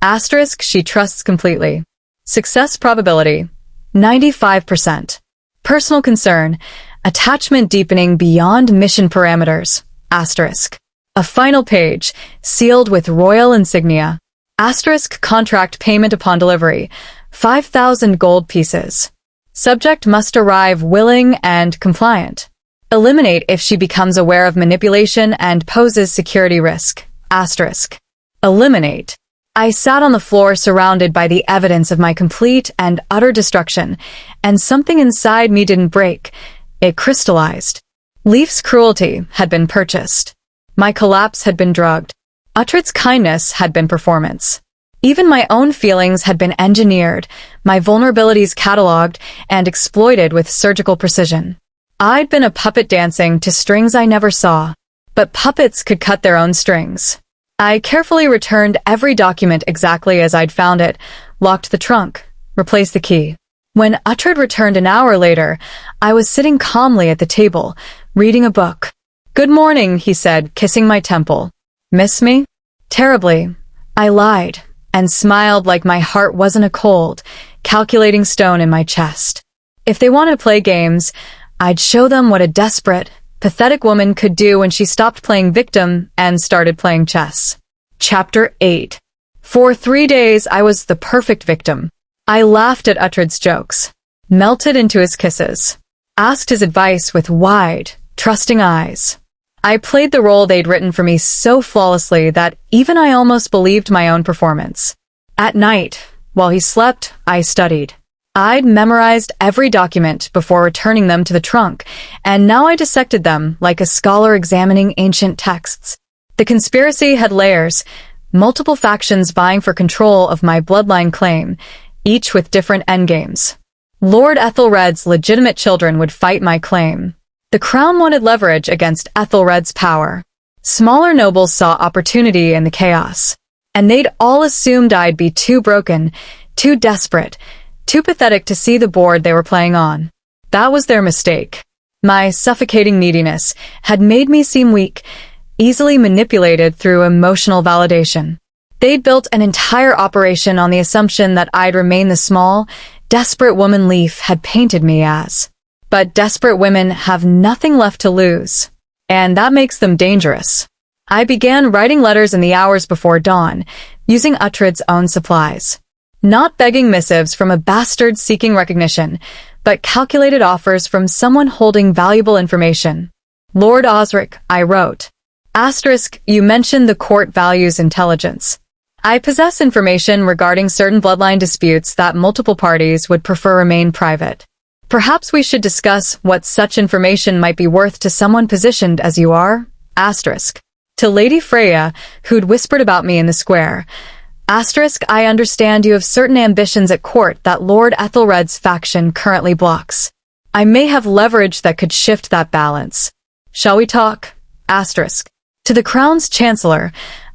asterisk she trusts completely. Success probability, 95%. Personal concern, attachment deepening beyond mission parameters. Asterisk. A final page, sealed with royal insignia. Asterisk contract payment upon delivery, 5,000 gold pieces. Subject must arrive willing and compliant. Eliminate if she becomes aware of manipulation and poses security risk. Asterisk. Eliminate. I sat on the floor surrounded by the evidence of my complete and utter destruction, and something inside me didn't break. It crystallized. Leif's cruelty had been purchased. My collapse had been drugged. Uhtred's kindness had been performance. Even my own feelings had been engineered, my vulnerabilities catalogued and exploited with surgical precision. I'd been a puppet dancing to strings I never saw, but puppets could cut their own strings. I carefully returned every document exactly as I'd found it, locked the trunk, replaced the key. When Uhtred returned an hour later, I was sitting calmly at the table, reading a book. "Good morning," he said, kissing my temple. "Miss me?" "Terribly." I lied, and smiled like my heart wasn't a cold, calculating stone in my chest. If they wanted to play games, I'd show them what a desperate, pathetic woman could do when she stopped playing victim and started playing chess. Chapter 8. For 3 days I was the perfect victim. I laughed at Uhtred's jokes, melted into his kisses, asked his advice with wide, trusting eyes. I played the role they'd written for me so flawlessly that even I almost believed my own performance. At night, while he slept, I studied. I'd memorized every document before returning them to the trunk, and now I dissected them like a scholar examining ancient texts. The conspiracy had layers, multiple factions vying for control of my bloodline claim, each with different endgames. Lord Ethelred's legitimate children would fight my claim. The crown wanted leverage against Ethelred's power. Smaller nobles saw opportunity in the chaos, and they'd all assumed I'd be too broken, too desperate, too pathetic to see the board they were playing on. That was their mistake. My suffocating neediness had made me seem weak, easily manipulated through emotional validation. They'd built an entire operation on the assumption that I'd remain the small, desperate woman Leif had painted me as. But desperate women have nothing left to lose, and that makes them dangerous. I began writing letters in the hours before dawn, using Uhtred's own supplies. Not begging missives from a bastard seeking recognition, but calculated offers from someone holding valuable information. "Lord Osric," I wrote. Asterisk, you mentioned the court values intelligence. I possess information regarding certain bloodline disputes that multiple parties would prefer remain private. Perhaps we should discuss what such information might be worth to someone positioned as you are. Asterisk. To Lady Freya, who'd whispered about me in the square. Asterisk, I understand you have certain ambitions at court that Lord Ethelred's faction currently blocks. I may have leverage that could shift that balance. Shall we talk? Asterisk. To the Crown's Chancellor.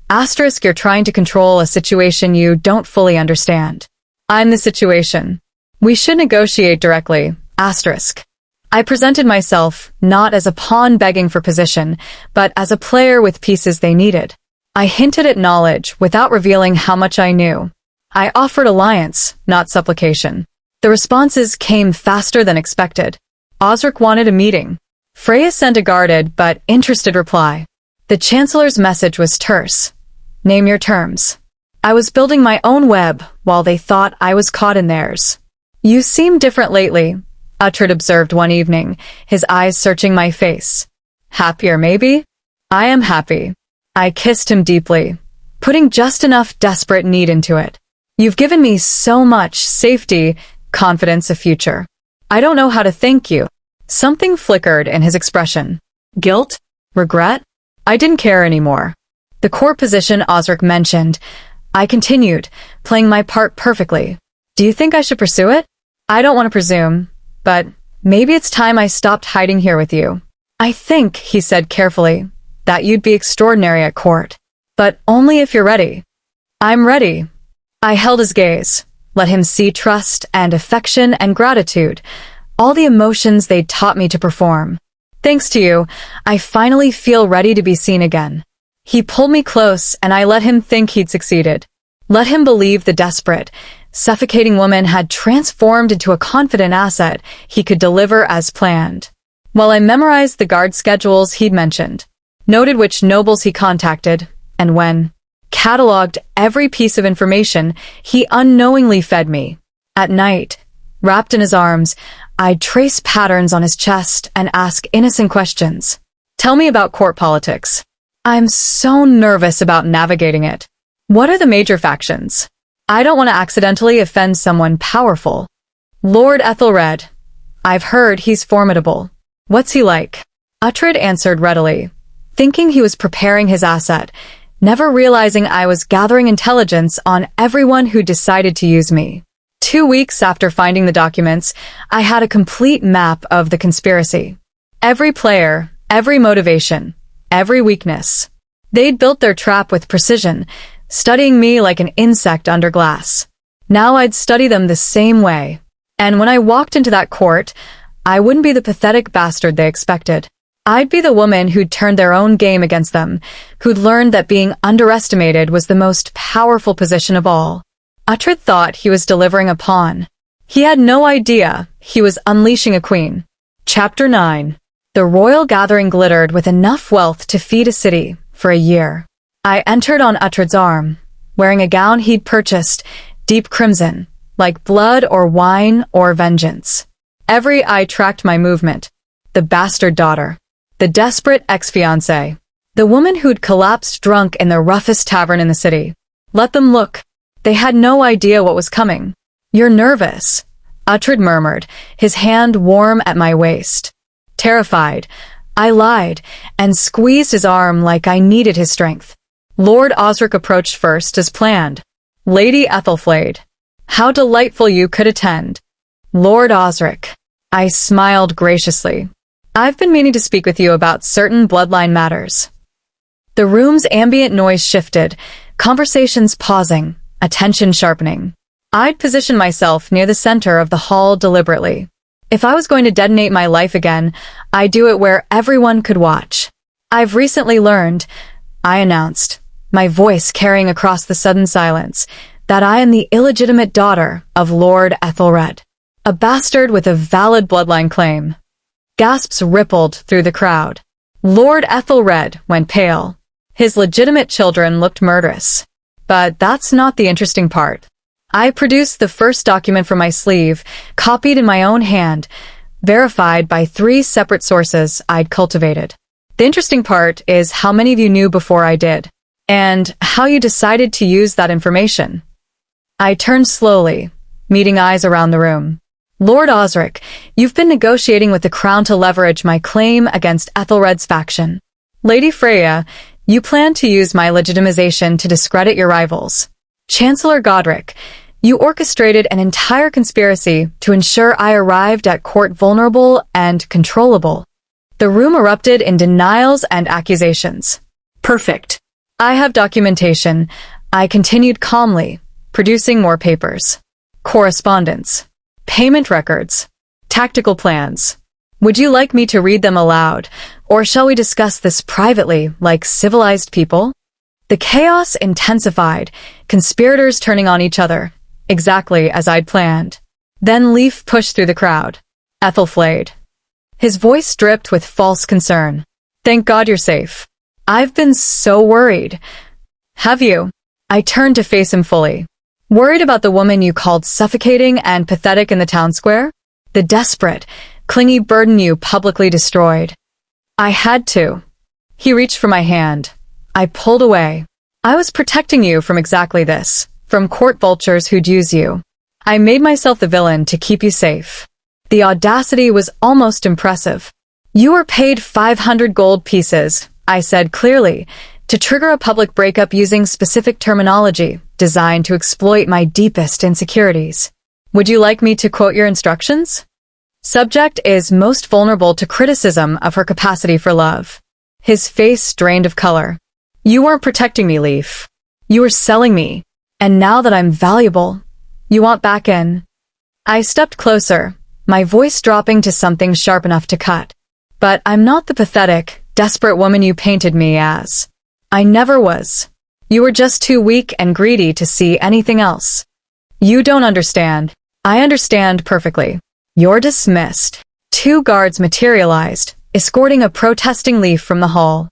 Asterisk, you're trying to control a situation you don't fully understand. I'm the situation. We should negotiate directly. Asterisk. I presented myself not as a pawn begging for position, but as a player with pieces they needed. I hinted at knowledge without revealing how much I knew. I offered alliance, not supplication. The responses came faster than expected. Osric wanted a meeting. Freya sent a guarded but interested reply. The Chancellor's message was terse. Name your terms. I was building my own web while they thought I was caught in theirs. You seem different lately, Uhtred observed one evening, his eyes searching my face. Happier, maybe? I am happy. I kissed him deeply, putting just enough desperate need into it. You've given me so much safety, confidence, a future. I don't know how to thank you. Something flickered in his expression. Guilt? Regret? I didn't care anymore. The court position Osric mentioned. I continued, playing my part perfectly. Do you think I should pursue it? I don't want to presume, but maybe it's time I stopped hiding here with you. I think, he said carefully, that you'd be extraordinary at court. But only if you're ready. I'm ready. I held his gaze, let him see trust and affection and gratitude, all the emotions they'd taught me to perform. Thanks to you, I finally feel ready to be seen again. He pulled me close and I let him think he'd succeeded. Let him believe the desperate, suffocating woman had transformed into a confident asset he could deliver as planned. While I memorized the guard schedules he'd mentioned, noted which nobles he contacted, and when, cataloged every piece of information he unknowingly fed me. At night, wrapped in his arms, I'd trace patterns on his chest and ask innocent questions. Tell me about court politics. I'm so nervous about navigating it. What are the major factions? I don't want to accidentally offend someone powerful. Lord Ethelred. I've heard he's formidable. What's he like? Uhtred answered readily, thinking he was preparing his asset, never realizing I was gathering intelligence on everyone who decided to use me. 2 weeks after finding the documents, I had a complete map of the conspiracy. Every player, every motivation, every weakness. They'd built their trap with precision, studying me like an insect under glass. Now I'd study them the same way. And when I walked into that court, I wouldn't be the pathetic bastard they expected. I'd be the woman who'd turned their own game against them, who'd learned that being underestimated was the most powerful position of all. Uhtred thought he was delivering a pawn. He had no idea he was unleashing a queen. Chapter 9. The royal gathering glittered with enough wealth to feed a city for a year. I entered on Uhtred's arm, wearing a gown he'd purchased, deep crimson, like blood or wine or vengeance. Every eye tracked my movement. The bastard daughter. The desperate ex-fiancé. The woman who'd collapsed drunk in the roughest tavern in the city. Let them look. They had no idea what was coming. You're nervous, Uhtred murmured, his hand warm at my waist. Terrified, I lied and squeezed his arm like I needed his strength. Lord Osric approached first as planned. Lady Ethelflaed. How delightful you could attend. Lord Osric. I smiled graciously. I've been meaning to speak with you about certain bloodline matters. The room's ambient noise shifted, conversations pausing, attention sharpening. I'd position myself near the center of the hall deliberately. If I was going to detonate my life again, I'd do it where everyone could watch. I've recently learned, I announced, my voice carrying across the sudden silence, that I am the illegitimate daughter of Lord Ethelred, a bastard with a valid bloodline claim. Gasps rippled through the crowd. Lord Ethelred went pale. His legitimate children looked murderous. But that's not the interesting part. I produced the first document from my sleeve, copied in my own hand, verified by 3 separate sources I'd cultivated. The interesting part is how many of you knew before I did, and how you decided to use that information. I turned slowly, meeting eyes around the room. Lord Osric, you've been negotiating with the crown to leverage my claim against Ethelred's faction. Lady Freya, you plan to use my legitimization to discredit your rivals. Chancellor Godric, you orchestrated an entire conspiracy to ensure I arrived at court vulnerable and controllable. The room erupted in denials and accusations. Perfect. I have documentation. I continued calmly, producing more papers. Correspondence. Payment records. Tactical plans. Would you like me to read them aloud, or shall we discuss this privately like civilized people? The chaos intensified, conspirators turning on each other, exactly as I'd planned. Then Leif pushed through the crowd. Ethelflaed. His voice dripped with false concern. Thank God you're safe. I've been so worried. Have you? I turned to face him fully. Worried about the woman you called suffocating and pathetic in the town square? The desperate, clingy burden you publicly destroyed. I had to. He reached for my hand. I pulled away. I was protecting you from exactly this, from court vultures who'd use you. I made myself the villain to keep you safe. The audacity was almost impressive. You were paid 500 gold pieces, I said clearly, to trigger a public breakup using specific terminology designed to exploit my deepest insecurities. Would you like me to quote your instructions? Subject is most vulnerable to criticism of her capacity for love. His face drained of color. You weren't protecting me, Leif. You were selling me. And now that I'm valuable, you want back in. I stepped closer, my voice dropping to something sharp enough to cut. But I'm not the pathetic, desperate woman you painted me as. I never was. You were just too weak and greedy to see anything else. You don't understand. I understand perfectly. You're dismissed. 2 guards materialized, escorting a protesting Leif from the hall.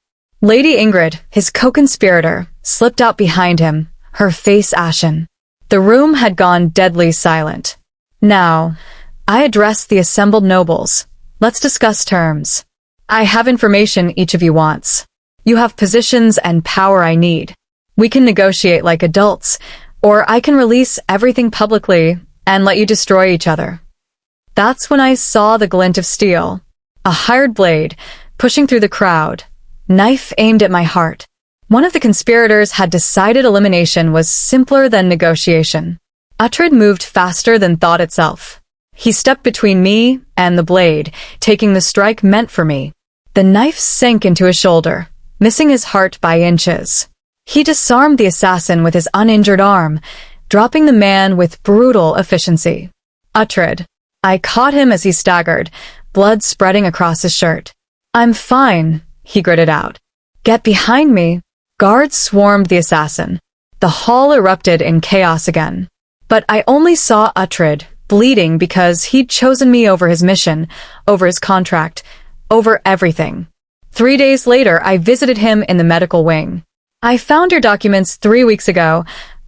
Lady Ingrid, his co-conspirator, slipped out behind him, her face ashen. The room had gone deadly silent. Now, I addressed the assembled nobles. Let's discuss terms. I have information each of you wants. You have positions and power I need. We can negotiate like adults, or I can release everything publicly and let you destroy each other. That's when I saw the glint of steel. A hired blade, pushing through the crowd. Knife aimed at my heart. One of the conspirators had decided elimination was simpler than negotiation. Uhtred moved faster than thought itself. He stepped between me and the blade, taking the strike meant for me. The knife sank into his shoulder, missing his heart by inches. He disarmed the assassin with his uninjured arm, dropping the man with brutal efficiency. Uhtred. I caught him as he staggered, blood spreading across his shirt. I'm fine, he gritted out. Get behind me. Guards swarmed the assassin. The hall erupted in chaos again. But I only saw Uhtred, bleeding because he'd chosen me over his mission, over his contract, over everything. 3 days later, I visited him in the medical wing. I found your documents 3 weeks ago,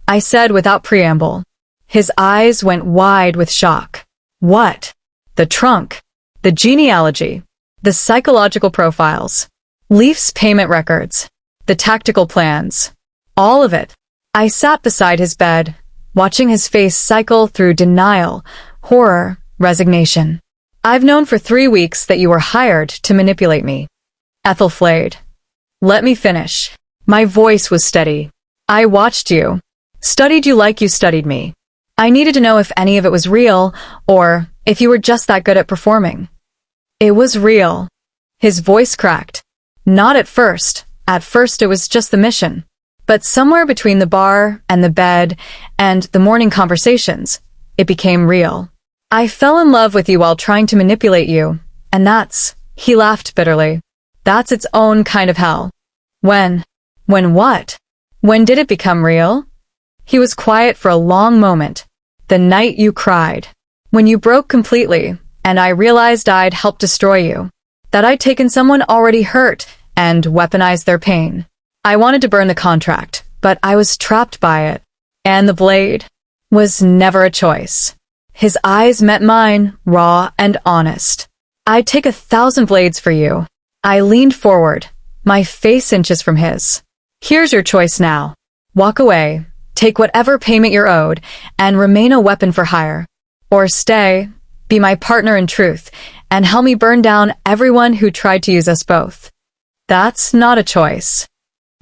I said without preamble. His eyes went wide with shock. What? The trunk, the genealogy, the psychological profiles, Leif's payment records, the tactical plans, all of it. I sat beside his bed, watching his face cycle through denial, horror, resignation. I've known for 3 weeks that you were hired to manipulate me. Ethelflaed. Let me finish. My voice was steady. I watched you. Studied you like you studied me. I needed to know if any of it was real, or if you were just that good at performing. It was real. His voice cracked. Not at first. At first it was just the mission. But somewhere between the bar and the bed and the morning conversations, it became real. I fell in love with you while trying to manipulate you, and he laughed bitterly. That's its own kind of hell. When what? When did it become real? He was quiet for a long moment. The night you cried. When you broke completely, and I realized I'd helped destroy you. That I'd taken someone already hurt and weaponized their pain. I wanted to burn the contract, but I was trapped by it. And the blade was never a choice. His eyes met mine, raw and honest. I'd take 1,000 blades for you. I leaned forward, my face inches from his. Here's your choice now. Walk away, take whatever payment you're owed, and remain a weapon for hire. Or stay, be my partner in truth, and help me burn down everyone who tried to use us both. That's not a choice.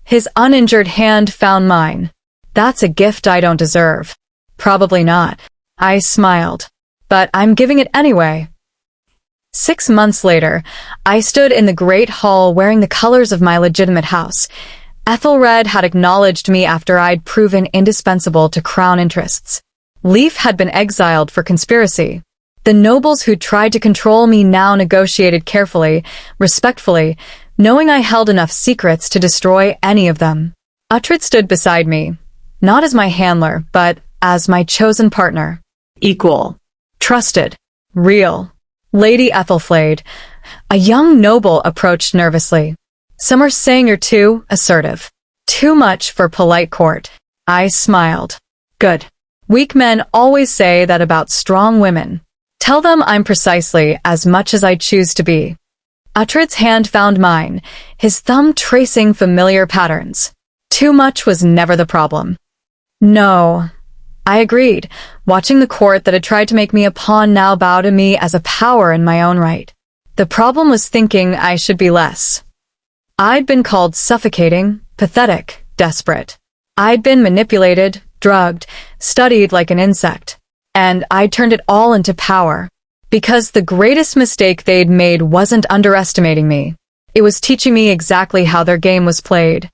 His uninjured hand found mine. That's a gift I don't deserve. Probably not. I smiled. But I'm giving it anyway. 6 months later, I stood in the great hall wearing the colors of my legitimate house. Ethelred had acknowledged me after I'd proven indispensable to crown interests. Leif had been exiled for conspiracy. The nobles who tried to control me now negotiated carefully, respectfully, knowing I held enough secrets to destroy any of them. Uhtred stood beside me, not as my handler, but as my chosen partner. Equal. Trusted. Real. Lady Ethelflaed. A young noble approached nervously. Some are saying you're too assertive. Too much for polite court. I smiled. Good. Weak men always say that about strong women. Tell them I'm precisely as much as I choose to be. Uhtred's hand found mine, his thumb tracing familiar patterns. Too much was never the problem. No. I agreed, watching the court that had tried to make me a pawn now bow to me as a power in my own right. The problem was thinking I should be less. I'd been called suffocating, pathetic, desperate. I'd been manipulated, drugged, studied like an insect. And I'd turned it all into power. Because the greatest mistake they'd made wasn't underestimating me. It was teaching me exactly how their game was played.